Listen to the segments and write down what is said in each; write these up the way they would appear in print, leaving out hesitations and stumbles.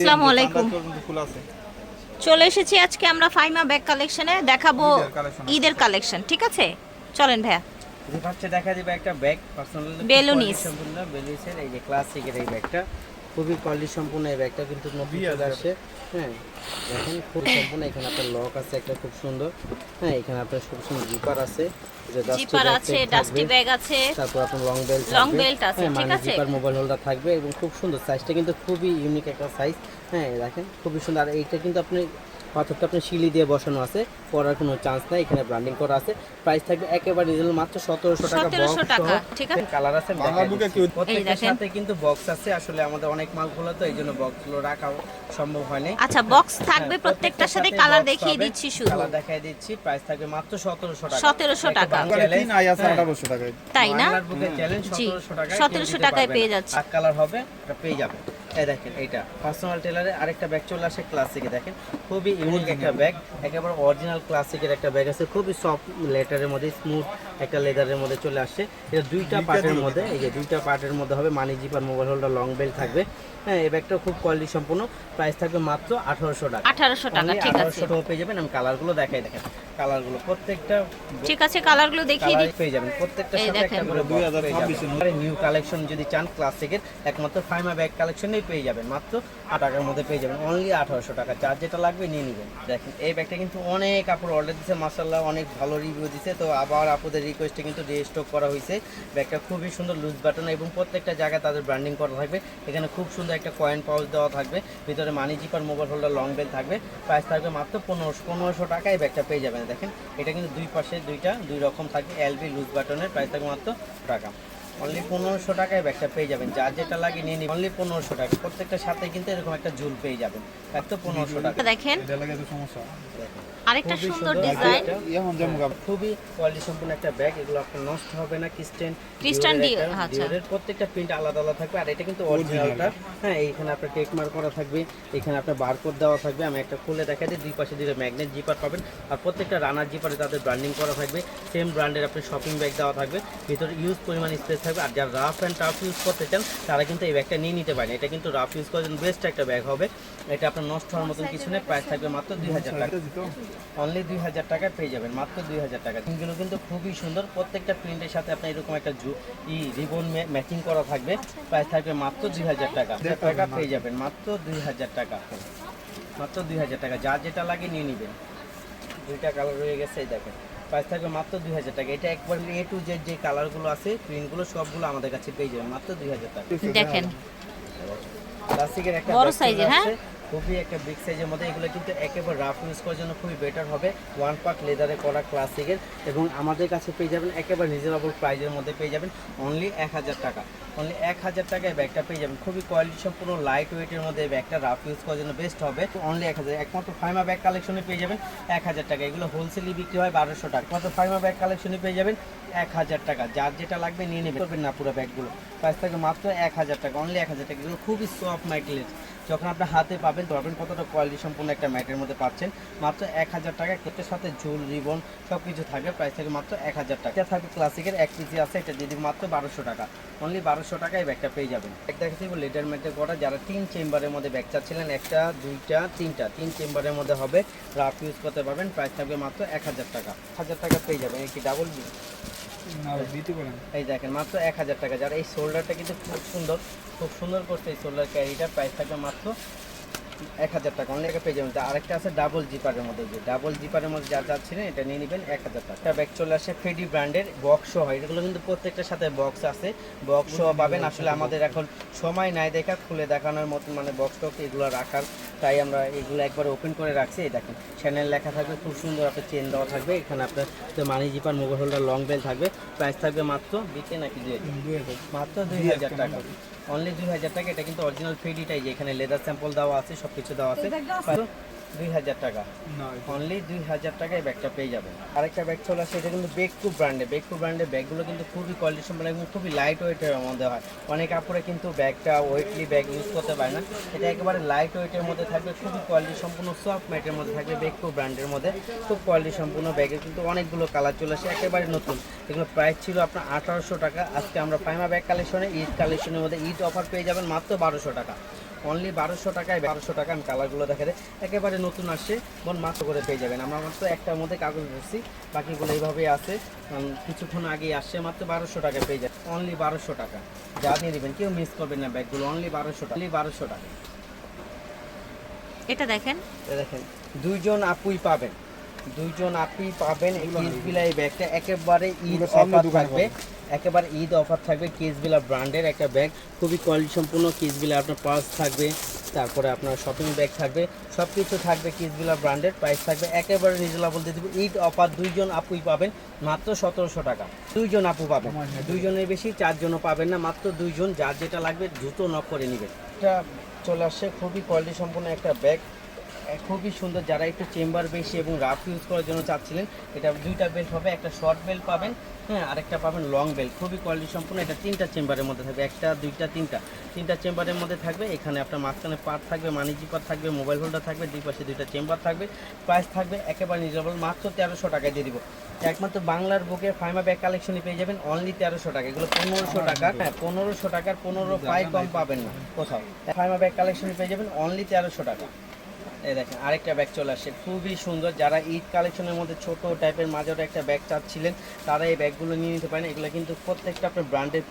আসসালামু আলাইকুম। চলে এসেছি আজকে আমরা ফাইমা ব্যাগ কালেকশনে দেখাবো ঈদের কালেকশন। ঠিক আছে, চলেন ভাইয়া। ফার্স্টে দেখা দিবে একটা ব্যাগ পার্সোনাল বেলুনিস সম্পূর্ণ বেলুনিসের এই যে ক্লাসিকের এই ব্যাগটা খুবই কোয়ালিটি সম্পূর্ণ। এই ব্যাগটা কিন্তু নতুন চলে আসে। হ্যাঁ দেখেন খুব সম্পূর্ণ। এখানে আপনার লক আছে একটা খুব সুন্দর। হ্যাঁ এখানে আপনার খুব সুন্দর জিপার আছে, জিপার আছে, ডাস্টি ব্যাগ আছে, তারপর আপনার লং বেল্ট আছে। ঠিক আছে, জিপার মোবাইল হোল্ডার থাকবে এবং খুব সুন্দর। সাইজটা কিন্তু খুবই ইউনিক একটা সাইজ। হ্যাঁ দেখেন খুবই সুন্দর। আর এইটা কিন্তু আপনি পাথরটা আপনি শিলি দিয়ে বসানো আছে, পড়ার কোনো চান্স নাই। এখানে ব্র্যান্ডিং করা আছে। প্রাইস থাকবে একেবারে রিজনেবল, মাত্র 1700 টাকা। 1700 টাকা। ঠিক আছে, কালার আছে, প্রত্যেকটার সাথে কিন্তু বক্স আছে। আসলে আমাদের অনেক মালগুলো তো এইজন্য বক্সগুলো রাখা সম্ভব হয়নি। আচ্ছা, বক্স থাকবে প্রত্যেকটার সাথে। কালার দেখিয়ে দিচ্ছি, শুধু কালার দেখাই দিচ্ছি। প্রাইস থাকবে মাত্র 1700 টাকা। 1700 টাকা, তাই না? চ্যালেঞ্জ 1700 টাকা, 1700 টাকায় পেয়ে যাচ্ছে। আর কালার হবে এটা পেয়ে যাবে। এই দেখেন এইটা পার্সোনাল টেলারে আরেকটা ব্যাগ চলে আসে ক্লাসিকে। দেখেন খুবই ইউনিক একটা ব্যাগ, একেবারে অরিজিনাল ক্লাসিকের একটা ব্যাগ আছে। খুবই সফট লেটারের মধ্যে, স্মুথ একটা লেদারের মধ্যে চলে আসছে। এটা দুইটা পার্টের মধ্যে, এই যে দুইটা পার্টের মধ্যে হবে। মানি zipper mobile holder long belt থাকবে। হ্যাঁ এই ব্যাগটা খুব কোয়ালিটি সম্পূর্ণ। প্রাইস থাকবে মাত্র 1800 টাকা। 1800 টাকা। ঠিক আছে, 1800 টাকা পেয়ে যাবেন। আমি কালারগুলো দেখাই, দেখেন কালারগুলো প্রত্যেকটা। ঠিক আছে, কালারগুলো দেখিয়ে দিই। পেয়ে যাবেন প্রত্যেকটার সাথে একটা করে 2026 নিউ কালেকশন যদি চান ক্লাসিকের, একমাত্র ফাইমা ব্যাগ কালেকশনেই পেয়ে যাবেন। মাত্র 8 টাকার মধ্যে পেয়ে যাবেন, অনলি 1800 টাকা। যার যেটা লাগবে নিয়ে নেবেন। দেখেন এই ব্যাগটা কিন্তু অনেক আপুর অর্ডার দিচ্ছে, মাশাআল্লাহ অনেক ভালো রিভিউ দিচ্ছে। তো আবার আপুদের রিকোয়েস্টে কিন্তু রিস্টক করা হয়েছে। ব্যাগটা খুবই সুন্দর, লুজ বাটন এবং প্রত্যেকটা জায়গায় তাদের ব্র্যান্ডিং করা থাকবে। এখানে খুব সুন্দর একটা কয়েন পাউচ দেওয়া থাকবে, ভিতরে money zipper mobile holder long belt থাকবে। প্রাইস থাকবে মাত্র 1500 টাকায় ব্যাগটা পেয়ে যাবেন। দেখেন এটা কিন্তু দুই পাশে দুই রকম থাকবে। এলবি লুজ বাটনের প্রাইস থাকবে মাত্র টাকা, অনলি 1500 টাকায় ব্যাগটা পেয়ে যাবেন। যার যেটা লাগে নিয়ে নিন, অনলি 1500 টাকা। প্রত্যেকটার সাথে কিন্তু এরকম একটা ঝুল পেয়ে যাবেন, একদম 1500 টাকা। দেখেন আরেকটা সুন্দর ডিজাইন, খুবই কোয়ালিটি সম্পূর্ণ একটা ব্যাগ। এগুলো আপনার নষ্ট হবে না। ক্রিস্টান ডিওরের প্রত্যেকটা প্রিন্ট আলাদা আলাদা থাকবে। আর এটা কিন্তু অরিজিনালটা। হ্যাঁ এইখানে আপনার টেক মার্ক করা থাকবে, এখানে আপনার বারকোড দেওয়া থাকবে। আমি একটা খুলে দেখাই দিই। দুই পাশে দুটো ম্যাগনেট জিপার পাবেন। আর প্রত্যেকটা রানার জিপারে তাদের ব্র্যান্ডিং করা থাকবে। সেম ব্র্যান্ডের আপনি শপিং ব্যাগ দেওয়া থাকবে, ভিতরে ইউজ পরিমাণ স্পেস থাকবে। আর যারা রাফ অ্যান্ড টাফ ইউজ করতে চান তারা কিন্তু এই ব্যাগটা নিয়ে নিতে পারেন। এটা কিন্তু রাফ ইউজ করার জন্য বেস্ট একটা ব্যাগ হবে। এটা আপনার নষ্ট হওয়ার মতন কিছু নেই। প্রাইস থাকবে মাত্র 2000 টাকা, অনলি 2000 টাকায় পেয়ে যাবেন, মাত্র 2000 টাকা। প্রিন্টগুলো কিন্তু খুবই সুন্দর। প্রত্যেকটা প্রিন্টের সাথে আপনার এরকম একটা রিবন ম্যাচিং করা থাকবে। প্রাইস থাকবে মাত্র 2000 টাকা। পেয়ে যাবেন মাত্র 2000 টাকা, মাত্র 2000 টাকা। যার যেটা লাগে নিয়ে নেবেন। দুইটা কালার রয়ে গেছে, এই দেখেন প্রাইস থাকবে মাত্র 2000 টাকা। এটা একবার এ টু জেড যে কালারগুলো আছে, প্রিন্টগুলো সবগুলো আমাদের কাছে পেয়ে যাবেন মাত্র 2000 টাকা। দেখেন ক্লাসিকের একটা বড় সাইজের, হ্যাঁ খুবই একটা বিগ সাইজের মধ্যে। এগুলো কিন্তু একেবারে রাফ ইউজ করার জন্য খুবই বেটার হবে। ওয়ান পার্ট লেদারে করা ক্লাসিকের, এবং আমাদের কাছে পেয়ে যাবেন একেবারে রিজনেবল প্রাইসের মধ্যে পেয়ে যাবেন, অনলি 1000 টাকা। অনলি 1000 টাকায় ব্যাগটা পেয়ে যাবেন। খুবই কোয়ালিটি সম্পূর্ণ লাইট ওয়েটের মধ্যে ব্যাগটা রাফ ইউজ করার জন্য বেস্ট হবে। অনলি 1000, একমাত্র ফাইমা ব্যাগ কালেকশনে পেয়ে যাবেন 1000 টাকা। এগুলো হোলসেলই বিক্রি হয় 1200 টাকা, একমাত্র ফাইমা ব্যাগ কালেকশনে পেয়ে যাবেন 1000 টাকা। যার যেটা লাগবে নিয়ে নেবেন, করবেন না পুরো ব্যাগগুলো। প্রাইস থাকবে মাত্র 1000 টাকা, অনলি 1000 টাকা। এগুলো খুবই সফট ম্যাটেরিয়াল, যখন আপনার হাতে পাবেন ধরবেন কতটা কোয়ালিটি সম্পূর্ণ একটা ম্যাটের মধ্যে পাচ্ছেন। মাত্র 1000 টাকা, কেটের সাথে ঝুল রিবন সব কিছু থাকবে। প্রাইস থাকে মাত্র 1000 টাকা। এটা থাকবে ক্লাসিকের 1 পিসি আছে, এটা দিয়ে দিবে মাত্র 1200 টাকা, অনলি 1200 টাকায় ব্যাগটা পেয়ে যাবেন। ব্যাগ দেখাচ্ছি লেদার ম্যাটের করা। যারা 3 চেম্বারের মধ্যে ব্যাগ চাচ্ছিলেন, একটা দুইটা তিনটা 3 চেম্বারের মধ্যে হবে, রাফ ইউজ করতে পারবেন। প্রাইস থাকবে মাত্র 1000 টাকা, 1000 টাকা পেয়ে যাবেন। এই কি ডাবল বি এই দেখেন মাত্র 1000 টাকা। যারা এই শোল্ডারটা কিন্তু খুব সুন্দর করছে এই শোল্ডার ক্যারিটা। প্রাইস থাকবে মাত্র 1000 টাকা, অনলি পেয়ে যাবেন। আরেকটা আছে ডাবল জিপারের মধ্যে, যে ডাবল জিপারের মধ্যে যা যাচ্ছিলেন এটা নিয়ে নেবেন 1000 টাকা। একটা ব্যাগ চলে আসে ফেডি ব্র্যান্ডের, বক্স হয়। এগুলো কিন্তু প্রত্যেকটার সাথে বক্স আছে, বক্স পাবেন। আসলে আমাদের এখন সময় নাই দেখা খুলে দেখানোর মতন, মানে বক্স টক এগুলো রাখার, তাই আমরা এগুলো একবার ওপেন করে রাখছি। এই দেখেন চ্যানেল লেখা থাকবে, খুব সুন্দর আপনার চেন দেওয়া থাকবে। এখানে আপনার money zipper mobile holder long belt থাকবে। প্রাইস থাকবে মাত্র বিকে নাকি 2000, মাত্র 2000 টাকা, অনলি 2000 টাকা। এটা কিন্তু অরিজিনাল ফেডিটাই, যে এখানে লেদার স্যাম্পল দেওয়া আছে, সব কিছু দেওয়া আছে। 2000 টাকা, অনলি 2000 টাকায় ব্যাগটা পেয়ে যাবেন। আরেকটা ব্যাগ চলে আসে, এটা কিন্তু বেকু ব্র্যান্ডের ব্যাগগুলো কিন্তু খুবই কোয়ালিটি সম্পন্ন এবং খুবই লাইট ওয়েটের মধ্যে হয়। অনেক কাপড়ে কিন্তু ব্যাগটা ওয়েটলি ব্যাগ ইউজ করতে পারে না, এটা একেবারে লাইট ওয়েটের মধ্যে থাকবে। খুবই কোয়ালিটি সম্পূর্ণ সফট ম্যাটের মধ্যে থাকবে, বেকু ব্র্যান্ডের মধ্যে খুব কোয়ালিটি সম্পূর্ণ। ব্যাগের কিন্তু অনেকগুলো কালার চলে আসে, একেবারে নতুন। এগুলো প্রাইস ছিল আপনার 1800 টাকা। আজকে আমরা ফাইমা ব্যাগ কালেকশনে ঈদ কালেকশনের মধ্যে ঈদ অফার পেয়ে যাবেন মাত্র 1200 টাকা, অনলি 1200 টাকায়, 1200 টাকা। আমি কালারগুলো দেখাতে একেবারে নতুন আসছে, মাত্র করে পেয়ে যাবেন। আমরা মাত্র একটার মধ্যে কাগজ ধরছি, বাকিগুলো এইভাবেই আছে, কিছুক্ষণ আগেই আসছে। মাত্র 1200 টাকায় পেয়ে যাবেন, অনলি 1200 টাকা। যা নিয়ে নেবেন, কেউ মিস করবেন না ব্যাগগুলো, অনলি 1200 টাকা, অনলি 1200 টাকা। এটা দেখেন, দেখেন দুইজন আপুই পাবেন, দুইজন আপুই পাবেন এই কিসবিলা এই ব্যাগটা। একেবারে ঈদ অফার থাকবে, একেবারে ঈদ অফার থাকবে। কিসবিলা ব্র্যান্ডের একটা ব্যাগ, খুবই কোয়ালিটি সম্পূর্ণ। কিসবিলা আপনার পার্স থাকবে, তারপরে আপনার শপিং ব্যাগ থাকবে, সব কিছু থাকবে কিসবিলা ব্র্যান্ডের। প্রাইস থাকবে একেবারে রিজনেবল দিয়ে দেবো। ঈদ অফার, দুইজন আপুই পাবেন মাত্র 1700 টাকা। দুইজন আপু পাবেন, দুইজনের বেশি চারজনও পাবেন না, মাত্র দুইজন। যার যেটা লাগবে দ্রুত নক করে নেবেন। এটা চলে আসছে খুবই কোয়ালিটি সম্পূর্ণ একটা ব্যাগ, খুবই সুন্দর। যারা একটু চেম্বার বেশি এবং রাফ ইউজ করার জন্য চাচ্ছিলেন, এটা দুইটা বেল্ট হবে, একটা শর্ট বেল্ট পাবেন, হ্যাঁ, আরেকটা পাবেন লং বেল্ট। খুবই কোয়ালিটি সম্পূর্ণ। এটা 3টা চেম্বারের মধ্যে থাকবে, একটা দুইটা তিনটা চেম্বারের মধ্যে থাকবে। এখানে আপনার মাঝখানে পার্ট থাকবে, মানি জিপার থাকবে, মোবাইল হোল্ডার থাকবে, দুই পাশে দুইটা চেম্বার থাকবে। প্রাইস থাকবে একেবারে রিজনেবল, মাত্র 1300 টাকায় দিয়ে দিব। একমাত্র বাংলার বুকে ফাইমা ব্যাগ কালেকশনই পেয়ে যাবেন অনলি 1300 টাকা। এগুলো 1500 টাকার, হ্যাঁ 1500 টাকার 15 পাই কম পাবেন না কোথাও। ফাইমা ব্যাগ কালেকশনই পেয়ে যাবেন অনলি 1300 টাকা। এই দেখেন আরেকটা ব্যাগ চলে আসছে, খুবই সুন্দর। যারা ঈদ কালেকশনের মধ্যে ছোট টাইপের মাঝারে একটা ব্যাগ চাচ্ছিলেন, তারা এই ব্যাগগুলো নিয়ে নিতে পারেন। এগুলো কিন্তু প্রত্যেকটা আপনার ব্র্যান্ডের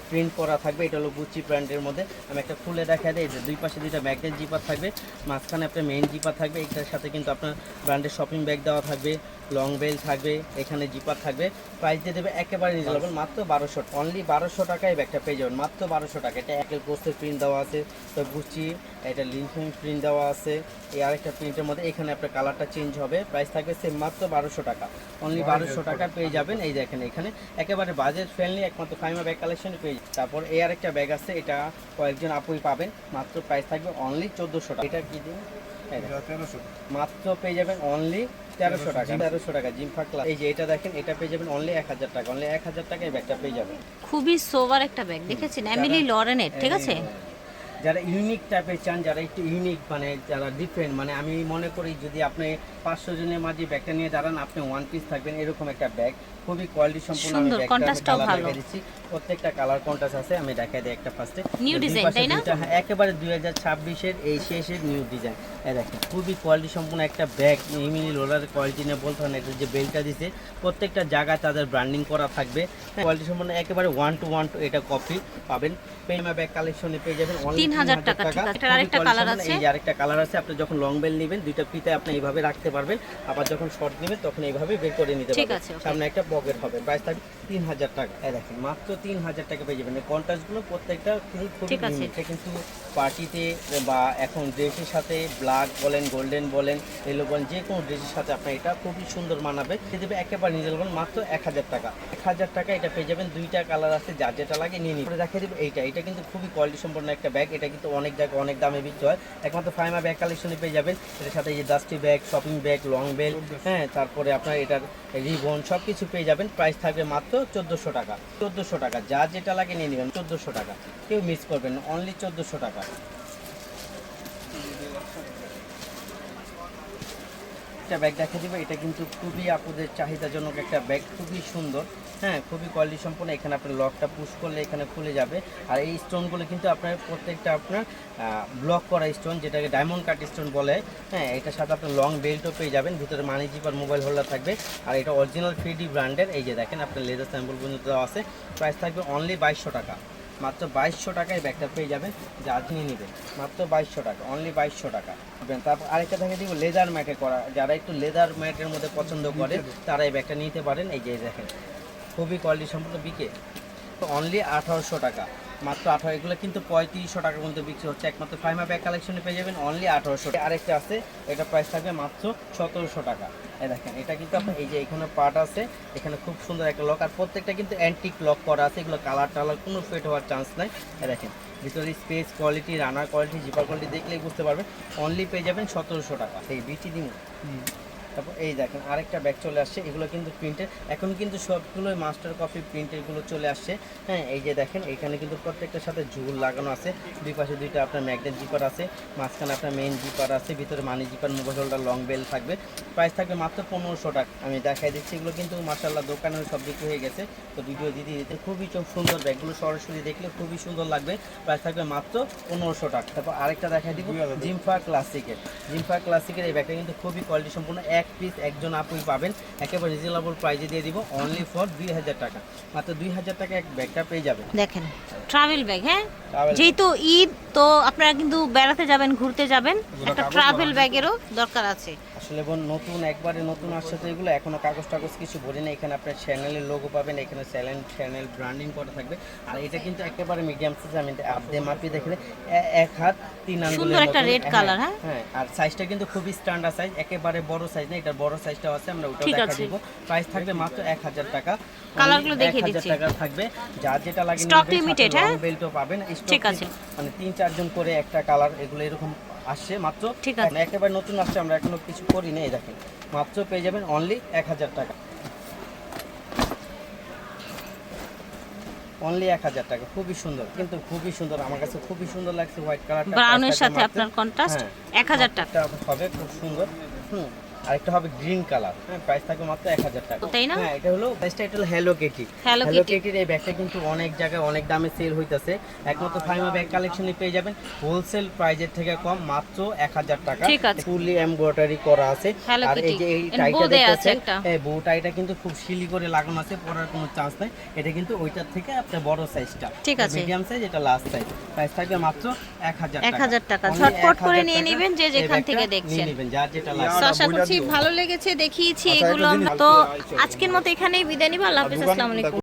প্রিন্ট করা থাকবে। এটা হলো গুচি ব্র্যান্ডের মধ্যে। আমি একটা খুলে দেখা দিই, দুই পাশে দুইটা ব্যাগের জিপার থাকবে, মাঝখানে আপনার মেইন জিপার থাকবে। এটার সাথে কিন্তু আপনার ব্র্যান্ডের শপিং ব্যাগ দেওয়া থাকবে, লং বেল থাকবে, এখানে জিপার থাকবে। প্রাইস দিয়ে দেবে একেবারে রিজনেবল, মাত্র 1200, অনলি 1200 টাকায় ব্যাগটা পেয়ে যাবেন, মাত্র 1200 টাকা। এটা অ্যাকেল কোস্টের প্রিন্ট দেওয়া আছে, তো গুচি, এটা লিঙ্কিং প্রিন্ট দেওয়া আছে। এই আরেকটা প্রিন্টের মধ্যে এখানে আপনার কালারটা চেঞ্জ হবে। প্রাইস থাকবে সেম, মাত্র 1200 টাকা, অনলি 1200 টাকা পেয়ে যাবেন। এই দেখেন এখানে একেবারে বাজেট ফ্রেন্ডলি একমাত্র ফাইমা ব্যাগ কালেকশন পেয়ে যাবেন। তারপর এই আরেকটা ব্যাগ আছে, এটা কয়েকজন আপুই পাবেন, মাত্র প্রাইস থাকবে অনলি 1400 টাকা। এটা কি দিন মাত্র পেয়ে যাবেন অনলি 1300 টাকা, 1300 টাকা জিম ফাকলা। এই যে এটা দেখেন, এটা পেয়ে যাবেন অনলি 1000 টাকা, অনলি 1000 টাকায় ব্যাগটা পেয়ে যাবেন। খুবই সোভার একটা ব্যাগ, দেখেছেন এমিলি লরেনের, ঠিক আছে। যারা ইউনিক টাইপের চান, যারা একটু ইউনিক মানে যারা ডিফারেন্ট, মানে আমি মনে করি যদি আপনি 500 জনের মাঝে ব্যাগটা নিয়ে দাঁড়ান, আপনি ওয়ান পিস থাকবেন এরকম একটা ব্যাগ, খুবই কোয়ালিটি সম্পূর্ণ। আমি ব্যাগটা কালার দেখাই দিচ্ছি, প্রত্যেকটা কালার কন্ট্রাস্ট আছে। আমি দেখাই দিই একটা ফার্স্টে, নিউ ডিজাইন তাই না, একেবারে 2026 এর এই শেষের নিউ ডিজাইন। এই দেখেন খুবই কোয়ালিটি সম্পূর্ণ একটা ব্যাগ, এমিলি লোলার কোয়ালিটি নিয়ে বলতে হয় না। এটা যে বেল্টটা দিছে, প্রত্যেকটা জায়গায় তাদের ব্র্যান্ডিং করা থাকবে, কোয়ালিটি সম্পূর্ণ একেবারে 1 to 1 এটা কপি পাবেন। পেমা ব্যাগ কালেকশনে পেয়ে যাবেন অনলি 3000 টাকা। এটার আরেকটা কালার আছে, এই আরেকটা কালার আছে। আপনি যখন লং বেল নেবেন, দুইটা ফিতে আপনি এইভাবে রাখতে পারবেন, আবার যখন শর্ট নেবেন তখন এইভাবে বের করে নিতে পারবেন। সামনে একটা পকেট হবে। প্রাইস থাকবে 3000 টাকা। এই দেখেন মাত্র 3000 টাকা পেয়ে যাবেন। এই কন্ট্রাস্টগুলো প্রত্যেকটা খুবই ইউনিক, কিন্তু পার্টিতে বা এখন ড্রেসের সাথে ব্ল্যাক বলেন, গোল্ডেন বলেন, ইয়েলো বলেন, যে কোনো ড্রেসের সাথে আপনার এটা খুবই সুন্দর মানাবে। দেবে একেবারে নিজে বলেন মাত্র 1000 টাকা। 1000 টাকা এটা পেয়ে যাবেন। দুইটা কালার আছে, যার যেটা লাগে নিয়ে নিন। দেখিয়ে দেবো এটা কিন্তু খুবই কোয়ালিটি সম্পন্ন একটা ব্যাগ। এটা কিন্তু অনেক জায়গায় অনেক দামে বিক্রি হয়, একমাত্র ফাইমা ব্যাগ কালেকশনে পেয়ে যাবেন। এটার সাথে এই যে dusty bag, shopping bag, long belt, হ্যাঁ, তারপরে আপনার এটার রিবন সব কিছু পেয়ে যাবেন। প্রাইস থাকবে মাত্র 1400 টাকা, 1400 টাকা। যার যেটা লাগে নিয়ে নেবেন, 1400 টাকা, কেউ মিস করবেন না, অনলি 1400 টাকা। একটা ব্যাগ দেখা দিবে, এটা কিন্তু খুবই আপুদের চাহিদাজনক একটা ব্যাগ, খুবই সুন্দর, হ্যাঁ, খুবই কোয়ালিটি সম্পন্ন। এখানে আপনি লকটা পুশ করলে এখানে খুলে যাবে। আর এই স্টোনগুলো কিন্তু আপনার প্রত্যেকটা আপনার ব্লক করা স্টোন, যেটাকে ডায়মন্ড কাট স্টোন বলে, হ্যাঁ। এটার সাথে আপনার লং বেল্টও পেয়ে যাবেন, ভিতরে মানি জিপার, মোবাইল হোল্ডার থাকবে। আর এটা অরিজিনাল 3D ব্র্যান্ডের। এই যে দেখেন আপনার লেদার স্যাম্পল পর্যন্ত দেওয়া আছে। প্রাইস থাকবে অনলি 2200 টাকা, মাত্র 2200 টাকায় ব্যাগটা পেয়ে যাবেন। যা নিয়ে নেবেন মাত্র 2200 টাকা, অনলি 2200 টাকা। তারপর আরেকটা দেখে দিব লেদার ম্যাটে করা, যারা একটু লেদার ম্যাটের মধ্যে পছন্দ করে তারা এই ব্যাগটা নিতে পারেন। এই যে দেখেন খুবই কোয়ালিটি সম্পূর্ণ বিকে, তো অনলি 1800 টাকা, মাত্র 18। এগুলো কিন্তু 3500 টাকার মধ্যে বিক্রি হচ্ছে, একমাত্র ফাইমা ব্যাগ কালেকশনে পেয়ে যাবেন অনলি 1800। আরেকটা আছে, এটা প্রাইস থাকবে মাত্র 1700 টাকা। এই দেখেন এটা কিন্তু আপনার এই যে এখানে পার্ট আছে, এখানে খুব সুন্দর একটা লক, আর প্রত্যেকটা কিন্তু অ্যান্টিক লক করা আছে। এগুলো কালার টালার কোনো ফেট হওয়ার চান্স নাই। এই দেখেন ভিতরে স্পেস কোয়ালিটি, রানার কোয়ালিটি, জিপার কোয়ালিটি দেখলেই বুঝতে পারবেন। অনলি পেয়ে যাবেন 1700 টাকা। এই বিটি দিন তারপর এই দেখেন আরেকটা ব্যাগ চলে আসছে, এগুলো কিন্তু প্রিন্টের, এখন কিন্তু সবগুলোই মাস্টার কপি প্রিন্টেরগুলো চলে আসছে। হ্যাঁ, এই যে দেখেন এখানে কিন্তু প্রত্যেকটার সাথে ঝুল লাগানো আছে, দুই পাশে দুইটা আপনার ম্যাগনেট জিপার আছে, মাঝখানে আপনার মেইন জিপার আছে, ভিতরে money zipper, mobile holder, long belt থাকবে। প্রাইস থাকবে মাত্র 1500 টাকা। আমি দেখাই দিচ্ছি, এগুলো কিন্তু মাশাআল্লাহ দোকানে সব বিক্রি হয়ে গেছে, তো ভিডিও দিতে দিতে খুবই সুন্দর ব্যাগগুলো সরাসরি দেখলে খুবই সুন্দর লাগবে। প্রাইস থাকবে মাত্র 1500 টাকা। তারপর আরেকটা দেখাই দিব জিমফা ক্লাসিকের। জিমফা ক্লাসিকের এই ব্যাগটা কিন্তু খুবই কোয়ালিটি সম্পূর্ণ, এক পিস একজন আপুই পাবেন, একেবারে রিজনেবল প্রাইসে দিয়ে দিব, অনলি ফর 2000 টাকা। মাত্র 2000 টাকা এক ব্যাগটা পেয়ে যাবেন। দেখেন ট্রাভেল ব্যাগ, হ্যাঁ Travel যেহেতু ঈদ, তো আপনারা কিন্তু বেড়াতে যাবেন, ঘুরতে যাবেন, একটা ট্রাভেল ব্যাগেরও দরকার আছে। আসলে বোন নতুন একবারে নতুন আসছে তো এগুলো, এখনো কাগজ টাগজ কিছু ভরি না। এখানে আপনার চ্যানেলের লোগো পাবেন, এখানে চ্যানেল ব্র্যান্ডিং করা থাকবে। আর এটা কিন্তু একেবারে মিডিয়াম সাইজ, আমি আপনি মাপিয়ে দেখলে এক হাত 3 আঙ্গুলের সুন্দর একটা মতো। Red colour. হ্যাঁ হ্যাঁ, আর সাইজটা কিন্তু খুবই স্ট্যান্ডার্ড সাইজ, একেবারে বড় সাইজ না, এটা বড় সাইজটাও আছে, আমরা ওটাও ঠিক দেখা আছে। দিব। প্রাইস থাকবে মাত্র 1000 টাকা। কালারগুলো দেখিয়ে 1000 দিচ্ছি। টাকা থাকবে, যার যেটা লাগে Stock নিবেন, limited, সাথে হ্যাঁ? long belt ও পাবেন। ঠিক Stock আছে। মানে 3-4 জন করে একটা কালার, এগুলো এরকম আসছে মাত্র। ঠিক আছে। মানে একেবারে নতুন আসছে, আমরা এখনো কিছু করি না। এই দেখেন মাত্র পেয়ে যাবেন অনলি 1000 টাকা, অনলি 1000 টাকা। খুবই সুন্দর, কিন্তু খুবই সুন্দর, আমার কাছে খুবই সুন্দর লাগছে হোয়াইট কালারটা। ব্রাউনের সাথে আপনার কন্ট্রাস্ট, 1000 টাকা। এটা হবে খুব সুন্দর। আরেকটা হবে গ্রিন কালার। হ্যাঁ, প্রাইস থাকবে মাত্র 1000 টাকা। তাই না? হ্যাঁ, এটা হলো প্রাইসটা, এটা হলো hello Kitty. Hello hello Kitty। কিটির এই ব্যাগটা কিন্তু অনেক জায়গায় অনেক দামে সেল হইতাছে, একমাত্র ফাইমা ব্যাগ কালেকশনে পেয়ে যাবেন হোলসেল প্রাইজের থেকে কম, মাত্র 1000 টাকা। ঠিক আছে। ফুললি এমব্রয়ডারি করা আছে। Hello আর এই Kitty। যে এই এর টাইটা bow দেয়া আছে দেখতেছেন, একটা। এই বউ টাইটা কিন্তু খুব শিলি করে লাগানো আছে, পরার কোনো চান্স নাই। এটা কিন্তু ওইটার থেকে আপনার বড় সাইজটা, ঠিক আছে। মিডিয়াম সাইজ, এটা লাস্ট সাইজ। প্রাইস থাকবে মাত্র 1000 টাকা। 1000 টাকা। Only ঝটপট করে 1000 নিয়ে টাকা। নেবেন যে এই যেখান ব্যাগটা থেকে নিয়ে দেখছেন। নেবেন, যার যেটা লাগে। তো আশা করছি ভালো লেগেছে, দেখিয়েছি এগুলো। তো আজকের মতো এখানেই বিদায় নিব। আল্লাহ হাফেজ, আসসালামু আলাইকুম।